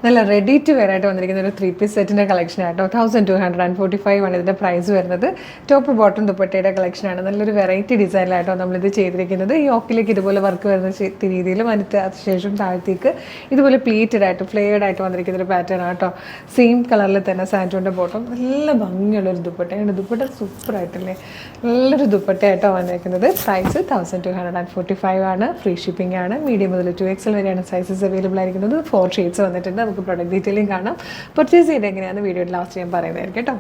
നല്ല ready to wear ആയിട്ട് വന്നിരിക്കുന്ന ഒരു 3-piece സെറ്റിൻ്റെ കളക്ഷൻ ആട്ടോ. 1245 ആണ് ഇതിൻ്റെ പ്രൈസ് വരുന്നത്. ടോപ്പ് ബോട്ടം ദുപ്പട്ടയുടെ കളക്ഷനാണ്. നല്ലൊരു വെറൈറ്റി ഡിസൈനിലായിട്ടോ നമ്മളിത് ചെയ്തിരിക്കുന്നത്. ഈ യോക്കിലേക്ക് ഇതുപോലെ വർക്ക് വരുന്ന രീതിയിലും അതിന് ശേഷം താഴത്തേക്ക് ഇതുപോലെ പ്ലീറ്റഡ് ആയിട്ട് ഫ്ലെയർഡ് ആയിട്ട് വന്നിരിക്കുന്ന ഒരു പാറ്റേൺ ആട്ടോ. സെയിം കളറിൽ തന്നെ സാൻറ്റോൻ്റെ ബോട്ടം നല്ല ഭംഗിയുള്ളൊരു ദുപ്പട്ടയാണ്. ദുപ്പട്ട സൂപ്പറായിട്ടല്ലേ, നല്ലൊരു ദുപ്പട്ടയായിട്ടോ വന്നിരിക്കുന്നത്. പ്രൈസ് 1245 ആണ്. ഫ്രീ ഷിപ്പിംഗ് ആണ്. മീഡിയം മുതൽ 2XL വരെയാണ് സൈസസ് അവൈലബിൾ ആയിരിക്കുന്നത്. 4 ഷെയ്ഡ്സ് വന്നിട്ടുണ്ട്. നമുക്ക് പ്രൊഡക്റ്റ് ഡീറ്റെയിലിംഗ് കാണാം. പർച്ചേസ് ചെയ്ത് എങ്ങനെയാണെന്ന് വീഡിയോയിൽ ലാസ്റ്റ് ഞാൻ പറയുന്നതായിരിക്കും കേട്ടോ.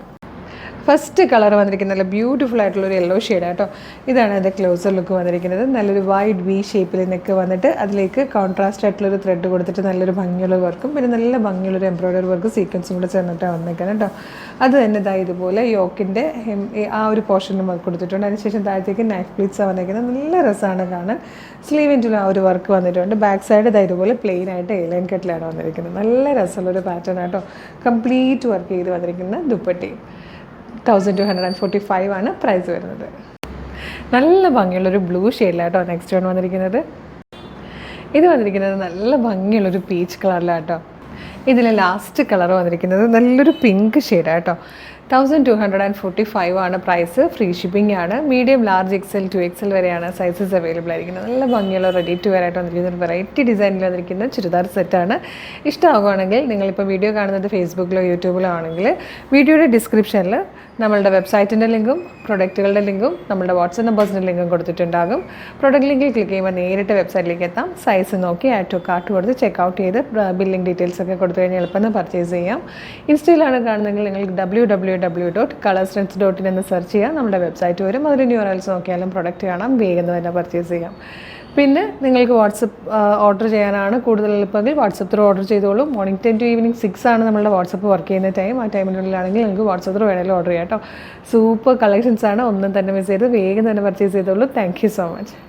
ഫസ്റ്റ് കളർ വന്നിരിക്കുന്നത് നല്ല ബ്യൂട്ടിഫുൾ ആയിട്ടുള്ളൊരു യെല്ലോ ഷെയ്ഡ് കേട്ടോ. ഇതാണ് അതിൻ്റെ ക്ലോസർ ലുക്ക് വന്നിരിക്കുന്നത്. നല്ലൊരു വൈഡ് വി ഷേപ്പിൽ നെക്ക് വന്നിട്ട് അതിലേക്ക് കോൺട്രാസ്റ്റ് ആയിട്ടുള്ളൊരു ത്രെഡ് കൊടുത്തിട്ട് നല്ലൊരു ഭംഗിയുള്ള വർക്കും പിന്നെ നല്ല ഭംഗിയുള്ളൊരു എംബ്രോയ്ഡറി വർക്ക് സീക്വൻസും കൂടെ ചേർന്നിട്ടാണ് വന്നിരിക്കുന്നത് കേട്ടോ. അത് തന്നെ ഇതാ ഇതുപോലെ യോക്കിൻ്റെ ആ ഒരു പോർഷനിലും വർക്ക് കൊടുത്തിട്ടുണ്ട്. അതിനുശേഷം താഴത്തേക്ക് നൈഫ് പ്ലീറ്റ്സാണ് വന്നിരിക്കുന്നത്. നല്ല രസമാണ് കാണാൻ. സ്ലീവിൻ്റെ ആ ഒരു വർക്ക് വന്നിട്ടുണ്ട്. ബാക്ക് സൈഡ് ഇതാ ഇതുപോലെ പ്ലെയിൻ ആയിട്ട് എലൈൻ കട്ടിലാണ് വന്നിരിക്കുന്നത്. നല്ല രസമുള്ളൊരു പാറ്റേൺ ആട്ടോ. കംപ്ലീറ്റ് വർക്ക് ചെയ്ത് വന്നിരിക്കുന്ന ദുപ്പട്ടയും 1245 ആണ് പ്രൈസ് വരുന്നത്. നല്ല ഭംഗിയുള്ളൊരു ബ്ലൂ ഷെയ്ഡിലാട്ടോ നെക്സ്റ്റ് വൺ വന്നിരിക്കുന്നത്. ഇത് വന്നിരിക്കുന്നത് നല്ല ഭംഗിയുള്ളൊരു പീച്ച് കളറിലാട്ടോ. ഇതിൽ ലാസ്റ്റ് കളർ വന്നിരിക്കുന്നത് നല്ലൊരു പിങ്ക് ഷെയ്ഡാട്ടോ. 1245 ആണ് പ്രൈസ്. ഫ്രീ ഷിപ്പിംഗ് ആണ്. മീഡിയം ലാർജ് XL 2XL വരെയാണ് സൈസസ് അവൈലബിൾ ആയിരിക്കുന്നത്. നല്ല ഭംഗിയുള്ള റെഡി ടു വെയർ ആയിട്ട് വന്നിരിക്കുന്ന ഒരു വെറൈറ്റി ഡിസൈനിൽ വന്നിരിക്കുന്ന ചുരിദാർ സെറ്റാണ്. ഇഷ്ടമാകുകയാണെങ്കിൽ നിങ്ങളിപ്പോൾ വീഡിയോ കാണുന്നത് ഫേസ്ബുക്കിലോ യൂട്യൂബിലോ ആണെങ്കിൽ വീഡിയോയുടെ ഡിസ്ക്രിപ്ഷനിൽ നമ്മളുടെ വെബ്സൈറ്റിൻ്റെ ലിങ്കും പ്രൊഡക്റ്റുകളുടെ ലിങ്കും നമ്മുടെ വാട്സപ്പ് നമ്പേഴ്സിൻ്റെ ലിങ്കും കൊടുത്തിട്ടുണ്ടാകും. പ്രൊഡക്റ്റ് ലിങ്കിൽ ക്ലിക്ക് ചെയ്യുമ്പോൾ നേരിട്ട് വെബ്സൈറ്റിലേക്ക് എത്താം. സൈസ് നോക്കി ആഡ് ടു കാർട്ട് കൊടുത്ത് ചെക്കൗട്ട് ചെയ്ത് ബില്ലിംഗ് ഡീറ്റെയിൽസ് ഒക്കെ കൊടുത്തു കഴിഞ്ഞാൽ എളുപ്പം പർച്ചേസ് ചെയ്യാം. ഇൻസ്റ്റയിലാണ് കാണുന്നതെങ്കിൽ നിങ്ങൾക്ക് www.colorstrengths.in എന്ന് സെർച്ച് ചെയ്യാം. നമ്മുടെ വെബ്സൈറ്റ് വരും. അതിൽ URLs നോക്കിയാലും പ്രൊഡക്റ്റ് കാണാം. വേഗം തന്നെ പർച്ചേസ് ചെയ്യാം. പിന്നെ നിങ്ങൾക്ക് വാട്സപ്പ് ഓർഡർ ചെയ്യാനാണ് കൂടുതൽ എളുപ്പമെങ്കിൽ വാട്സപ്പ് ത്രൂ ഓർഡർ ചെയ്തോളൂ. മോർണിംഗ് 10 to ഈവനിങ് 6 ആണ് നമ്മളുടെ വാട്സപ്പ് വർക്ക് ചെയ്യുന്ന ടൈം. ആ ടൈമിനുള്ളിലാണെങ്കിൽ നിങ്ങൾക്ക് വാട്സപ്പ് ത്രൂ വേണമെങ്കിലും ഓർഡർ ചെയ്യാം കേട്ടോ. സൂപ്പർ കളക്ഷൻസ് ആണ്. ഒന്നും തന്നെ മിസ് ചെയ്ത് വേഗം തന്നെ പർച്ചേസ് ചെയ്തോളൂ. Thank you so much.